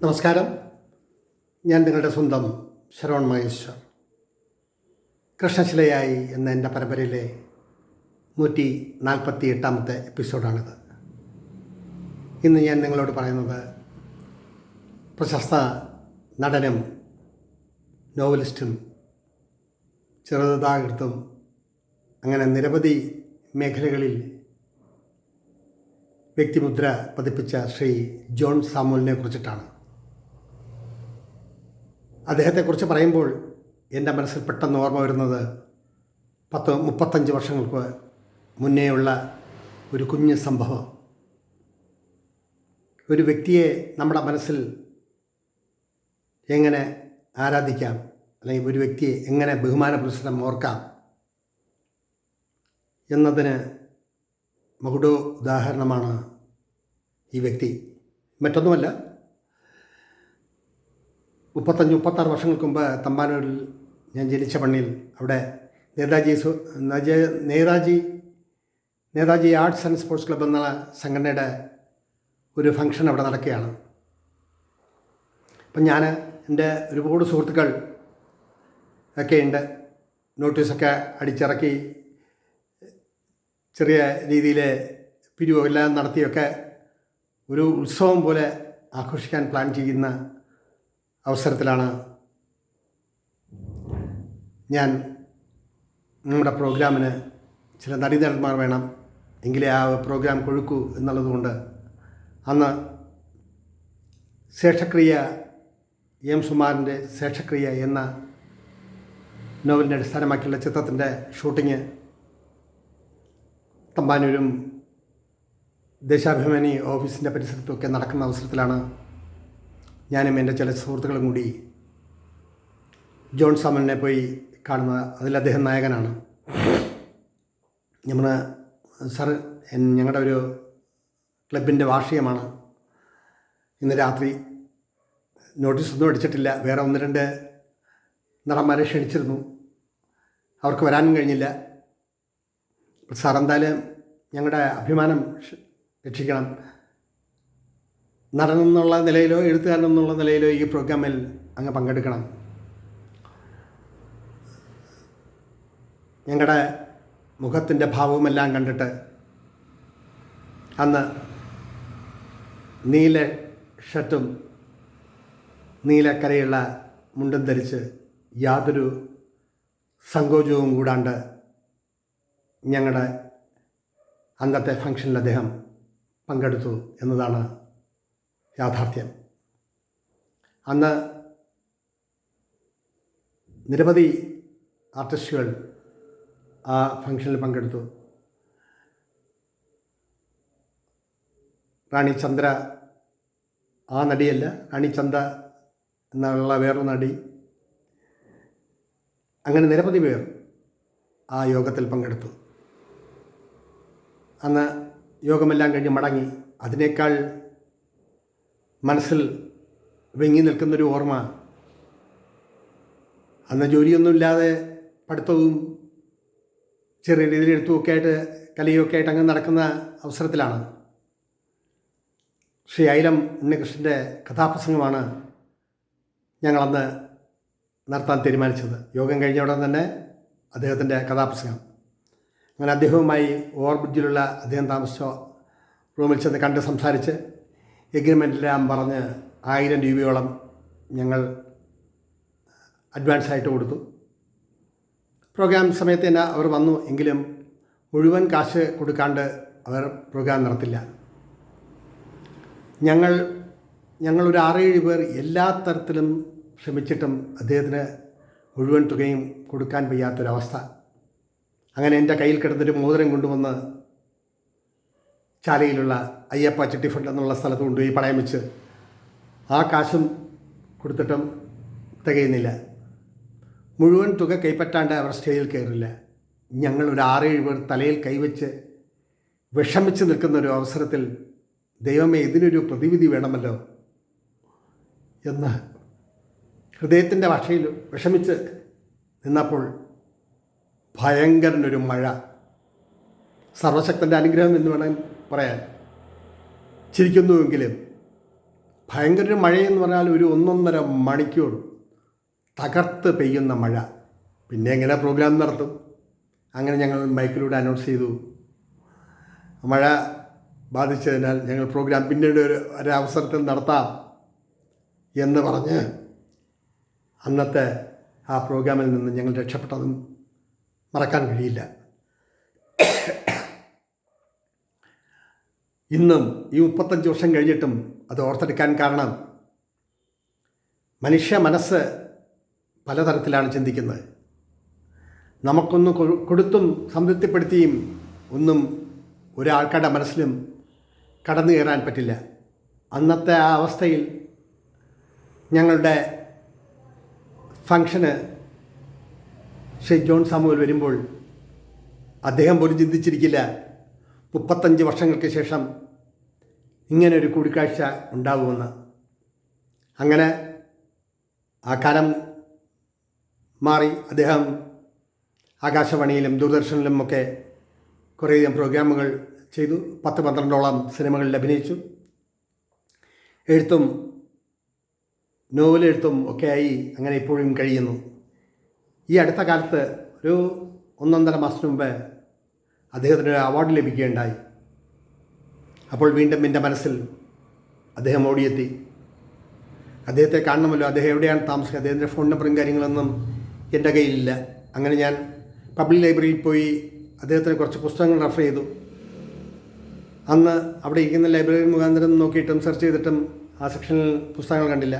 നമസ്കാരം. ഞാൻ നിങ്ങളുടെ സ്വന്തം ശരവൺ മഹേശ്വർ. കൃഷ്ണശിലയായി എന്ന എൻ്റെ പരമ്പരയിലെ 148 എപ്പിസോഡാണിത്. ഇന്ന് ഞാൻ നിങ്ങളോട് പറയുന്നത് പ്രശസ്ത നടനും നോവലിസ്റ്റും ചെറുകഥാകൃത്തും അങ്ങനെ നിരവധി മേഖലകളിൽ വ്യക്തിമുദ്ര പതിപ്പിച്ച ശ്രീ ജോൺ സാമുവലിനെ കുറിച്ചിട്ടാണ്. അദ്ദേഹത്തെക്കുറിച്ച് പറയുമ്പോൾ എൻ്റെ മനസ്സിൽ പെട്ടെന്ന് ഓർമ്മ വരുന്നത് 35 വർഷങ്ങൾക്ക് മുന്നേയുള്ള ഒരു കുഞ്ഞ് സംഭവം. ഒരു വ്യക്തിയെ നമ്മുടെ മനസ്സിൽ എങ്ങനെ ആരാധിക്കാം, അല്ലെങ്കിൽ ഒരു വ്യക്തിയെ എങ്ങനെ ബഹുമാനപുരസ്സരം ഓർക്കാം എന്നതിന് മകുടോ ഉദാഹരണമാണ് ഈ വ്യക്തി. മറ്റൊന്നുമല്ല, 35-36 വർഷങ്ങൾക്ക് മുമ്പ് തമ്പാനൂരിൽ ഞാൻ ജനിച്ച മണ്ണിൽ അവിടെ Netaji arts and sports club എന്ന സംഘടനയുടെ ഒരു ഫംഗ്ഷൻ അവിടെ നടക്കുകയാണ്. അപ്പം ഞാൻ എൻ്റെ ഒരുപാട് സുഹൃത്തുക്കൾ ഒക്കെയുണ്ട്. നോട്ടീസൊക്കെ അടിച്ചിറക്കി ചെറിയ രീതിയിൽ പിരിവെല്ലാം നടത്തിയൊക്കെ ഒരു ഉത്സവം പോലെ ആഘോഷിക്കാൻ പ്ലാൻ ചെയ്യുന്ന അവസരത്തിലാണ് ഞാൻ നമ്മുടെ പ്രോഗ്രാമിന് ചില നടീനടന്മാർ വേണം, എങ്കിലേ ആ പ്രോഗ്രാം കൊഴുക്കൂ എന്നുള്ളതുകൊണ്ട് അന്ന് ശേഷക്രിയ എം സുമാറിൻ്റെ ശേഷക്രിയ എന്ന നോവലിനെ അടിസ്ഥാനമാക്കിയുള്ള ചിത്രത്തിൻ്റെ ഷൂട്ടിങ് തമ്പാനൂരും ദേശാഭിമാനി ഓഫീസിൻ്റെ പരിസരത്തുമൊക്കെ നടക്കുന്ന അവസരത്തിലാണ് ഞാനും എൻ്റെ ചില സുഹൃത്തുക്കളും കൂടി ജോൺ സാമുവലിനെ പോയി കാണുന്നത്. അതിൽ അദ്ദേഹം നായകനാണ്. ഞങ്ങളുടെ ഒരു ക്ലബിൻ്റെ വാർഷികമാണ്. ഇന്ന് രാത്രി നോട്ടീസൊന്നും അടിച്ചിട്ടില്ല. വേറെ 1-2 നടന്മാരെ ക്ഷണിച്ചിരുന്നു, അവർക്ക് വരാനും കഴിഞ്ഞില്ല. സാർ എന്തായാലും ഞങ്ങളുടെ അഭിമാനം രക്ഷിക്കണം, നടനെന്നുള്ള നിലയിലോ എഴുത്തുകാരനെന്നുള്ള നിലയിലോ ഈ പ്രോഗ്രാമിൽ അങ്ങ് പങ്കെടുക്കണം. ഞങ്ങളുടെ മുഖത്തിൻ്റെ ഭാവവുമെല്ലാം കണ്ടിട്ട് അന്ന് നീല ഷർട്ടും നീലക്കരയുള്ള മുണ്ടും ധരിച്ച് യാതൊരു സങ്കോചവും കൂടാണ്ട് ഞങ്ങളുടെ അന്നത്തെ ഫംഗ്ഷനിൽ അദ്ദേഹം പങ്കെടുത്തു എന്നതാണ് യാഥാർത്ഥ്യം. അന്ന് നിരവധി ആർട്ടിസ്റ്റുകൾ ആ ഫംഗ്ഷനിൽ പങ്കെടുത്തു. റാണി ചന്ദ്ര, ആ നടിയല്ല, റാണി ചന്ദ എന്നുള്ള വേറൊരു നടി, അങ്ങനെ നിരവധി പേർ ആ യോഗത്തിൽ പങ്കെടുത്തു. അന്ന് യോഗമെല്ലാം കഴിഞ്ഞ് മടങ്ങി. അതിനേക്കാൾ മനസ്സിൽ വെങ്ങി നിൽക്കുന്നൊരു ഓർമ്മ, അന്ന് ജോലിയൊന്നുമില്ലാതെ പഠിത്തവും ചെറിയ രീതിയിൽ എഴുത്തുമൊക്കെ ആയിട്ട് കലയൊക്കെ ആയിട്ട് അങ്ങ് നടക്കുന്ന അവസരത്തിലാണ് ശ്രീ അയിലം ഉണ്ണികൃഷ്ണൻ്റെ കഥാപ്രസംഗമാണ് ഞങ്ങളന്ന് നടത്താൻ തീരുമാനിച്ചത്. യോഗം കഴിഞ്ഞ ഉടൻ തന്നെ അദ്ദേഹത്തിൻ്റെ കഥാപ്രസംഗം. അങ്ങനെ അദ്ദേഹവുമായി ഓവർബ്രിഡ്ജിലുള്ള അദ്ദേഹം താമസിച്ച റൂമിൽ ചെന്ന് കണ്ട് സംസാരിച്ച് എഗ്രിമെൻറ്റെല്ലാം പറഞ്ഞ് 1000 രൂപയോളം ഞങ്ങൾ അഡ്വാൻസായിട്ട് കൊടുത്തു. പ്രോഗ്രാം സമയത്ത് തന്നെ അവർ വന്നു, എങ്കിലും മുഴുവൻ കാശ് കൊടുക്കാണ്ട് അവർ പ്രോഗ്രാം നടത്തില്ല. ഞങ്ങളൊരു 6-7 പേർ എല്ലാ തരത്തിലും ശ്രമിച്ചിട്ടും അദ്ദേഹത്തിന് മുഴുവൻ തുകയും കൊടുക്കാൻ വയ്യാത്തൊരവസ്ഥ. അങ്ങനെ എൻ്റെ കയ്യിൽ കിടന്നൊരു മോതിരം കൊണ്ടുവന്ന് ചാലയിലുള്ള അയ്യപ്പ ചിട്ടി ഫണ്ട് എന്നുള്ള സ്ഥലത്ത് കൊണ്ടുപോയി പണയം വെച്ച് ആ കാശും കൊടുത്തിട്ടും തികയുന്നില്ല. മുഴുവൻ തുക കൈപ്പറ്റാണ്ട് അവർ സ്റ്റേജിൽ കയറില്ല. ഞങ്ങളൊരു 6-7 പേർ തലയിൽ കൈവച്ച് വിഷമിച്ച് നിൽക്കുന്ന ഒരു അവസരത്തിൽ ദൈവമേ, ഇതിനൊരു പ്രതിവിധി വേണമല്ലോ എന്ന് ഹൃദയത്തിൻ്റെ ഭാഷയിൽ വിഷമിച്ച് നിന്നപ്പോൾ ഭയങ്കരനൊരു മഴ, സർവശക്തൻ്റെ അനുഗ്രഹം എന്ന് വേണം പറയാൻ. ചിരിക്കുന്നുവെങ്കിലും ഭയങ്കര ഒരു മഴയെന്ന് പറഞ്ഞാൽ ഒരു 1.5 മണിക്കൂർ തകർത്ത് പെയ്യുന്ന മഴ. പിന്നെ എങ്ങനെ പ്രോഗ്രാം നടത്തും? അങ്ങനെ ഞങ്ങൾ മൈക്കിലൂടെ അനൗൺസ് ചെയ്തു. മഴ ബാധിച്ചതിനാൽ ഞങ്ങൾ പ്രോഗ്രാം പിന്നീട് ഒരവസരത്തിൽ നടത്താം എന്ന് പറഞ്ഞ് അന്നത്തെ ആ പ്രോഗ്രാമിൽ നിന്ന് ഞങ്ങൾ രക്ഷപ്പെട്ടതും മറക്കാൻ കഴിയില്ല. ഇന്നും ഈ 35 വർഷം കഴിഞ്ഞിട്ടും അത് ഓർത്തെടുക്കാൻ കാരണം മനുഷ്യ മനസ്സ് പലതരത്തിലാണ് ചിന്തിക്കുന്നത്. നമുക്കൊന്ന് കൊടുത്തും സംതൃപ്തിപ്പെടുത്തിയും ഒന്നും ഒരാൾക്കാരുടെ മനസ്സിലും കടന്നു കയറാൻ പറ്റില്ല. അന്നത്തെ ആ അവസ്ഥയിൽ ഞങ്ങളുടെ ഫംഗ്ഷന് ശ്രീ ജോൺ സാമുവൽ വരുമ്പോൾ അദ്ദേഹം പോലും ചിന്തിച്ചിരിക്കില്ല 35 വർഷങ്ങൾക്ക് ശേഷം ഇങ്ങനൊരു കൂടിക്കാഴ്ച ഉണ്ടാവുമെന്ന്. അങ്ങനെ ആ കാലം മാറി അദ്ദേഹം ആകാശവാണിയിലും ദൂരദർശനിലും ഒക്കെ കുറേയധികം പ്രോഗ്രാമുകൾ ചെയ്തു. 10-12ഓളം സിനിമകളിൽ അഭിനയിച്ചു. എഴുത്തും നോവലെഴുത്തും ഒക്കെയായി അങ്ങനെ ഇപ്പോഴും കഴിയുന്നു. ഈ അടുത്ത കാലത്ത് ഒരു 1.5 മാസത്തിന് മുമ്പ് അദ്ദേഹത്തിന് ഒരു അവാർഡ് ലഭിക്കുകയുണ്ടായി. അപ്പോൾ വീണ്ടും എൻ്റെ മനസ്സിൽ അദ്ദേഹം ഓടിയെത്തി. അദ്ദേഹത്തെ കാണണമല്ലോ. അദ്ദേഹം എവിടെയാണ് താമസിക്കുക? അദ്ദേഹത്തിൻ്റെ ഫോൺ നമ്പറും കാര്യങ്ങളൊന്നും എൻ്റെ കയ്യിലില്ല. അങ്ങനെ ഞാൻ പബ്ലിക് ലൈബ്രറിയിൽ പോയി അദ്ദേഹത്തിന് കുറച്ച് പുസ്തകങ്ങൾ റെഫർ ചെയ്തു. അന്ന് അവിടെ ഇരിക്കുന്ന ലൈബ്രറി മുഖാന്തരം നോക്കിയിട്ടും സെർച്ച് ചെയ്തിട്ടും ആ സെക്ഷനിൽ പുസ്തകങ്ങൾ കണ്ടില്ല.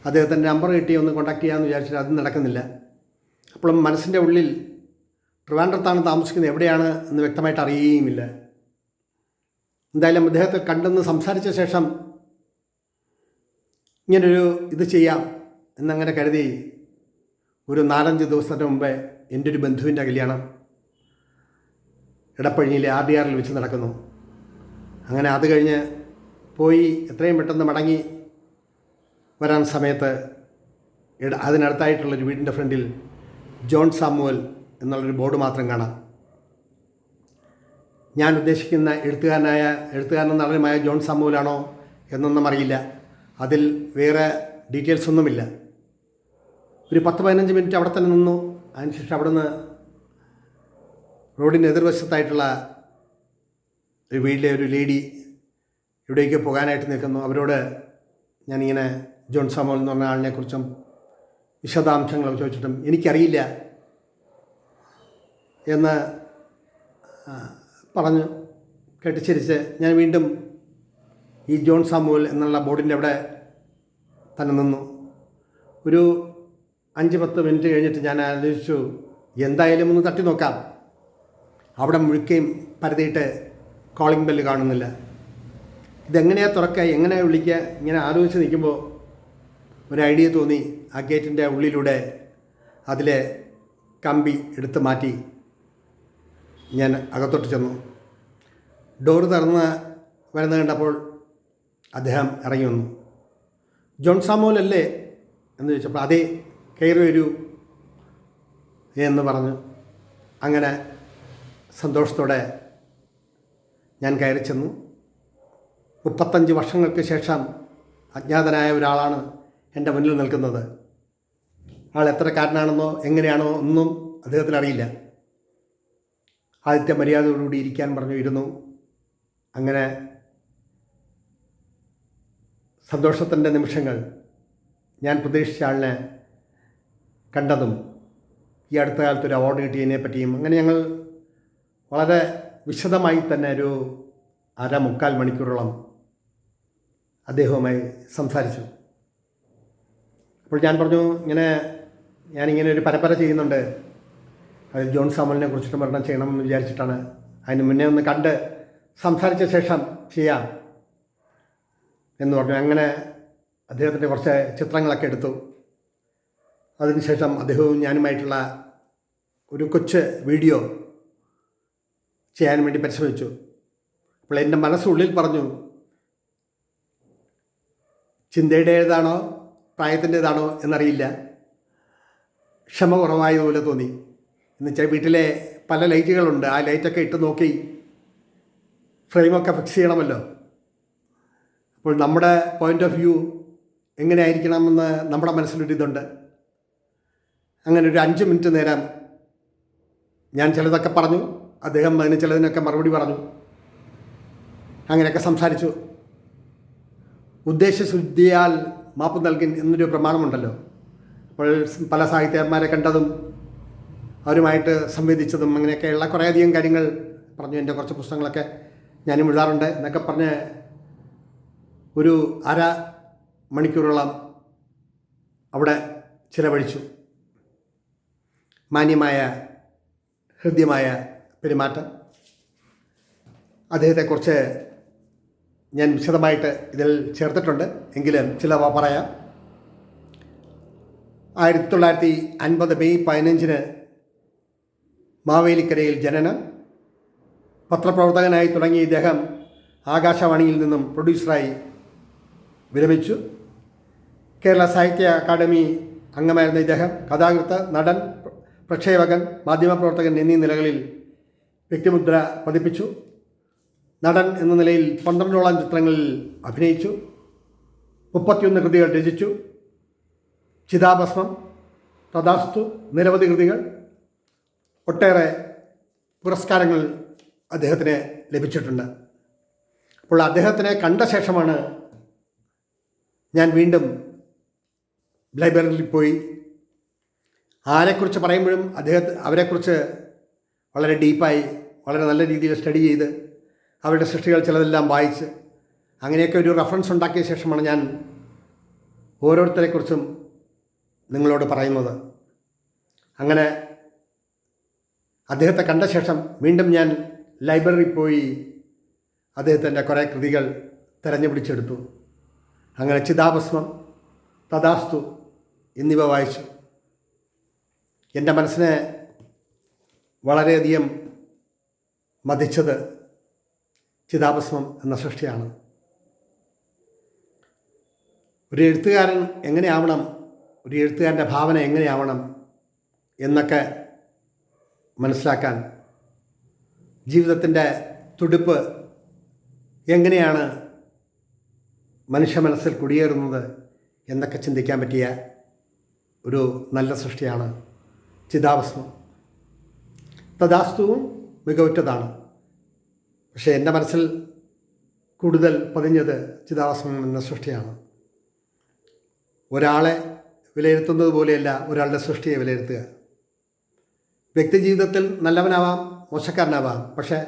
അദ്ദേഹത്തിൻ്റെ നമ്പർ കിട്ടി ഒന്ന് കോൺടാക്ട് ചെയ്യാമെന്ന് വിചാരിച്ചിട്ട് അത് നടക്കുന്നില്ല. അപ്പോഴും മനസ്സിൻ്റെ ഉള്ളിൽ ട്രിവാൻഡ്രത്താണ് താമസിക്കുന്നത്, എവിടെയാണ് എന്ന് വ്യക്തമായിട്ട് അറിയുകയുമില്ല. എന്തായാലും അദ്ദേഹത്തെ കണ്ടെന്ന് സംസാരിച്ച ശേഷം ഇങ്ങനൊരു ഇത് ചെയ്യാം എന്നങ്ങനെ കരുതി ഒരു 4-5 ദിവസത്തിന് മുമ്പേ എൻ്റെ ഒരു ബന്ധുവിൻ്റെ കല്യാണം ഇടപ്പഴിഞ്ഞിലെ RDRൽ വെച്ച് നടക്കുന്നു. അങ്ങനെ അത് കഴിഞ്ഞ് പോയി എത്രയും പെട്ടെന്ന് മടങ്ങി വരാൻ സമയത്ത് അതിനടുത്തായിട്ടുള്ളൊരു വീടിൻ്റെ ഫ്രണ്ടിൽ ജോൺ സാമുവൽ എന്നുള്ളൊരു ബോർഡ് മാത്രം കാണാം. ഞാൻ ഉദ്ദേശിക്കുന്ന എഴുത്തുകാരനും നടനുമായ ജോൺ സാമുവലാണോ എന്നൊന്നും അറിയില്ല. അതിൽ വേറെ ഡീറ്റെയിൽസ് ഒന്നുമില്ല. ഒരു 10-15 മിനിറ്റ് അവിടെ തന്നെ നിന്നു. അതിനുശേഷം അവിടെ നിന്ന് റോഡിൻ്റെ എതിർവശത്തായിട്ടുള്ള ഒരു വീട്ടിലെ ഒരു ലേഡി എവിടേക്ക് പോകാനായിട്ട് നിൽക്കുന്നു. അവരോട് ഞാനിങ്ങനെ ജോൺ സാമുവൽ എന്ന് പറഞ്ഞ ആളിനെക്കുറിച്ചും വിശദാംശങ്ങൾ ചോദിച്ചിട്ടും എനിക്കറിയില്ല എന്ന് പറഞ്ഞു കെട്ടിച്ചിരിച്ച് ഞാൻ വീണ്ടും ഈ ജോൺ സാമുവൽ എന്നുള്ള ബോർഡിൻ്റെ അവിടെ തന്നെ നിന്നു. ഒരു 5-10 മിനിറ്റ് കഴിഞ്ഞിട്ട് ഞാൻ ആലോചിച്ചു, എന്തായാലും ഒന്ന് തട്ടി നോക്കാം. അവിടെ മുഴുക്കയും പരതിയിട്ട് കോളിംഗ് ബെല്ല് കാണുന്നില്ല. ഇതെങ്ങനെയാണ് തുറക്കുക, എങ്ങനെയാണ് വിളിക്കുക, ഇങ്ങനെ ആലോചിച്ച് നിൽക്കുമ്പോൾ ഒരു ഐഡിയ തോന്നി. ആ ഗേറ്റിൻ്റെ ഉള്ളിലൂടെ അതിലെ കമ്പി എടുത്ത് മാറ്റി ഞാൻ അകത്തോട്ട് ചെന്നു. ഡോറ് തുറന്ന് വരുന്നത് കണ്ടപ്പോൾ അദ്ദേഹം ഇറങ്ങി വന്നു. ജോൺ സാമുവൽ അല്ലേ എന്ന് ചോദിച്ചപ്പോൾ അതേ, കയറി വരൂ എന്ന് പറഞ്ഞു. അങ്ങനെ സന്തോഷത്തോടെ ഞാൻ കയറി ചെന്നു. 35 വർഷങ്ങൾക്ക് ശേഷം അജ്ഞാതനായ ഒരാളാണ് എൻ്റെ മുന്നിൽ നിൽക്കുന്നത്. ആൾ എത്രക്കാരനാണെന്നോ എങ്ങനെയാണോ ഒന്നും അദ്ദേഹത്തിന് അറിയില്ല. ആദ്യത്തെ മര്യാദയോടുകൂടി ഇരിക്കാൻ പറഞ്ഞു, ഇരുന്നു. അങ്ങനെ സന്തോഷത്തിൻ്റെ നിമിഷങ്ങൾ. ഞാൻ പ്രതീക്ഷിച്ച ആളിനെ കണ്ടതും ഈ അടുത്ത കാലത്ത് ഒരു അവാർഡ് കിട്ടിയതിനെ പറ്റിയും അങ്ങനെ ഞങ്ങൾ വളരെ വിശദമായി തന്നെ ഒരു 1/4-3/4 മണിക്കൂറോളം അദ്ദേഹവുമായി സംസാരിച്ചു. അപ്പോൾ ഞാൻ പറഞ്ഞു, ഞാനിങ്ങനെ ഒരു പരമ്പര ചെയ്യുന്നുണ്ട്, അതിൽ ജോൺ സാമുവലിനെ കുറിച്ചിട്ട് പഠനം ചെയ്യണമെന്ന് വിചാരിച്ചിട്ടാണ്. അതിന് മുന്നേ ഒന്ന് കണ്ട് സംസാരിച്ച ശേഷം ചെയ്യാം എന്ന് പറഞ്ഞു. അങ്ങനെ അദ്ദേഹത്തിൻ്റെ കുറച്ച് ചിത്രങ്ങളൊക്കെ എടുത്തു. അതിനുശേഷം അദ്ദേഹവും ഞാനുമായിട്ടുള്ള ഒരു കൊച്ചു വീഡിയോ ചെയ്യാൻ വേണ്ടി പരിശ്രമിച്ചു. അപ്പോൾ എൻ്റെ മനസ്സുള്ളിൽ പറഞ്ഞു, ചിന്തയുടേതാണോ പ്രായത്തിൻ്റേതാണോ എന്നറിയില്ല, ക്ഷമ കുറവായതുപോലെ തോന്നി. എന്നുവെച്ചാൽ വീട്ടിലെ പല ലൈറ്റുകളുണ്ട്, ആ ലൈറ്റൊക്കെ ഇട്ട് നോക്കി ഫ്രെയിമൊക്കെ ഫിക്സ് ചെയ്യണമല്ലോ. അപ്പോൾ നമ്മുടെ പോയിൻ്റ് ഓഫ് വ്യൂ എങ്ങനെയായിരിക്കണമെന്ന് നമ്മുടെ മനസ്സിലൊരിതുണ്ട്. അങ്ങനെ ഒരു 5 മിനിറ്റ് നേരം ഞാൻ ചിലതൊക്കെ പറഞ്ഞു, അദ്ദേഹം അതിന് ചിലതിനൊക്കെ മറുപടി പറഞ്ഞു. അങ്ങനെയൊക്കെ സംസാരിച്ചു. ഉദ്ദേശശുദ്ധിയാൽ മാപ്പ് നൽകി എന്നൊരു പ്രമാണമുണ്ടല്ലോ. അപ്പോൾ പല സാഹിത്യകാരന്മാരെ കണ്ടതും അവരുമായിട്ട് സംവദിച്ചതും അങ്ങനെയൊക്കെയുള്ള കുറേയധികം കാര്യങ്ങൾ പറഞ്ഞു. എൻ്റെ കുറച്ച് പുസ്തകങ്ങളൊക്കെ ഞാനും എഴുതാറുണ്ട് എന്നൊക്കെ പറഞ്ഞ് ഒരു 1/2 മണിക്കൂറോളം അവിടെ ചിലവഴിച്ചു. മാന്യമായ ഹൃദ്യമായ പെരുമാറ്റം. അദ്ദേഹത്തെക്കുറിച്ച് ഞാൻ വിശദമായിട്ട് ഇതിൽ ചേർത്തിട്ടുണ്ട്, എങ്കിലും ചിലവ പറയാം. 1950 മെയ് 15 മാവേലിക്കരയിൽ ജനനം. പത്രപ്രവർത്തകനായി തുടങ്ങിയ ഇദ്ദേഹം ആകാശവാണിയിൽ നിന്നും പ്രൊഡ്യൂസറായി വിരമിച്ചു. കേരള സാഹിത്യ അക്കാദമി അംഗമായിരുന്ന ഇദ്ദേഹം കഥാകൃത്ത്, നടൻ, പ്രക്ഷേപകൻ, മാധ്യമപ്രവർത്തകൻ എന്നീ നിലകളിൽ വ്യക്തിമുദ്ര പതിപ്പിച്ചു. നടൻ എന്ന നിലയിൽ 12ഓളം ചിത്രങ്ങളിൽ അഭിനയിച്ചു. 31 കൃതികൾ രചിച്ചു. ചിതാഭസ്മം, തഥാസ്തു, നിരവധി കൃതികൾ, ഒട്ടേറെ പുരസ്കാരങ്ങൾ അദ്ദേഹത്തിന് ലഭിച്ചിട്ടുണ്ട്. അപ്പോൾ അദ്ദേഹത്തിനെ കണ്ട ശേഷമാണ് ഞാൻ വീണ്ടും ലൈബ്രറിയിൽ പോയി ആരെക്കുറിച്ച് പറയുമ്പോഴും അവരെക്കുറിച്ച് വളരെ ഡീപ്പായി വളരെ നല്ല രീതിയിൽ സ്റ്റഡി ചെയ്ത് അവരുടെ സൃഷ്ടികൾ ചിലതെല്ലാം വായിച്ച് അങ്ങനെയൊക്കെ ഒരു റെഫറൻസ് ഉണ്ടാക്കിയ ശേഷമാണ് ഞാൻ ഓരോരുത്തരെക്കുറിച്ചും നിങ്ങളോട് പറയുന്നത്. അങ്ങനെ അദ്ദേഹത്തെ കണ്ട ശേഷം വീണ്ടും ഞാൻ ലൈബ്രറിയിൽ പോയി അദ്ദേഹത്തിൻ്റെ കുറേ കൃതികൾ തിരഞ്ഞു പിടിച്ചെടുത്തു. അങ്ങനെ ചിതാഭസ്മം, തഥാസ്തു എന്നിവ വായിച്ചു. എൻ്റെ മനസ്സിനെ വളരെയധികം മതിച്ചത് ചിതാഭസ്മം എന്ന സൃഷ്ടിയാണ്. ഒരു എഴുത്തുകാരൻ എങ്ങനെയാവണം, ഒരു എഴുത്തുകാരൻ്റെ ഭാവന എങ്ങനെയാവണം എന്നൊക്കെ മനസ്സിലാക്കാൻ, ജീവിതത്തിൻ്റെ തുടിപ്പ് എങ്ങനെയാണ് മനുഷ്യ മനസ്സിൽ കുടിയേറുന്നത് എന്നൊക്കെ ചിന്തിക്കാൻ പറ്റിയ ഒരു നല്ല സൃഷ്ടിയാണ് ചിതാഭസ്മം. തഥാസ്തുവും മികവുറ്റതാണ്. പക്ഷേ എൻ്റെ മനസ്സിൽ കൂടുതൽ പതിഞ്ഞത് ചിതാഭസ്മം എന്ന സൃഷ്ടിയാണ്. ഒരാളെ വിലയിരുത്തുന്നത് പോലെയല്ല ഒരാളുടെ സൃഷ്ടിയെ വിലയിരുത്തുക. വ്യക്തിജീവിതത്തിൽ നല്ലവനാവാം, മോശക്കാരനാവാം, പക്ഷേ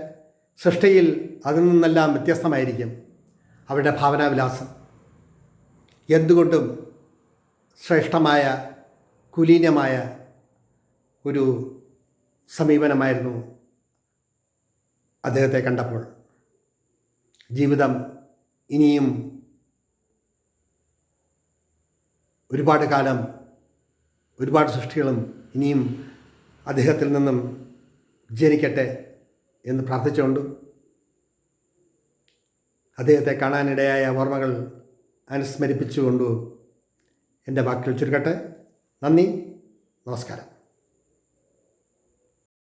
സൃഷ്ടിയിൽ അതിൽ നിന്നെല്ലാം വ്യത്യസ്തമായിരിക്കും അവരുടെ ഭാവനാവിലാസം. എന്തുകൊണ്ടും ശ്രേഷ്ഠമായ, കുലീനമായ ഒരു സമീപനമായിരുന്നു അദ്ദേഹത്തെ കണ്ടപ്പോൾ. ജീവിതം ഇനിയും ഒരുപാട് കാലം, ഒരുപാട് സൃഷ്ടികളും ഇനിയും അദ്ദേഹത്തിൽ നിന്നും ജനിക്കട്ടെ എന്ന് പ്രാർത്ഥിച്ചുകൊണ്ട് അദ്ദേഹത്തെ കാണാനിടയായ ഓർമ്മകൾ അനുസ്മരിപ്പിച്ചുകൊണ്ട് എൻ്റെ വാക്കുകൾ ചുരുക്കട്ടെ. നന്ദി, നമസ്കാരം.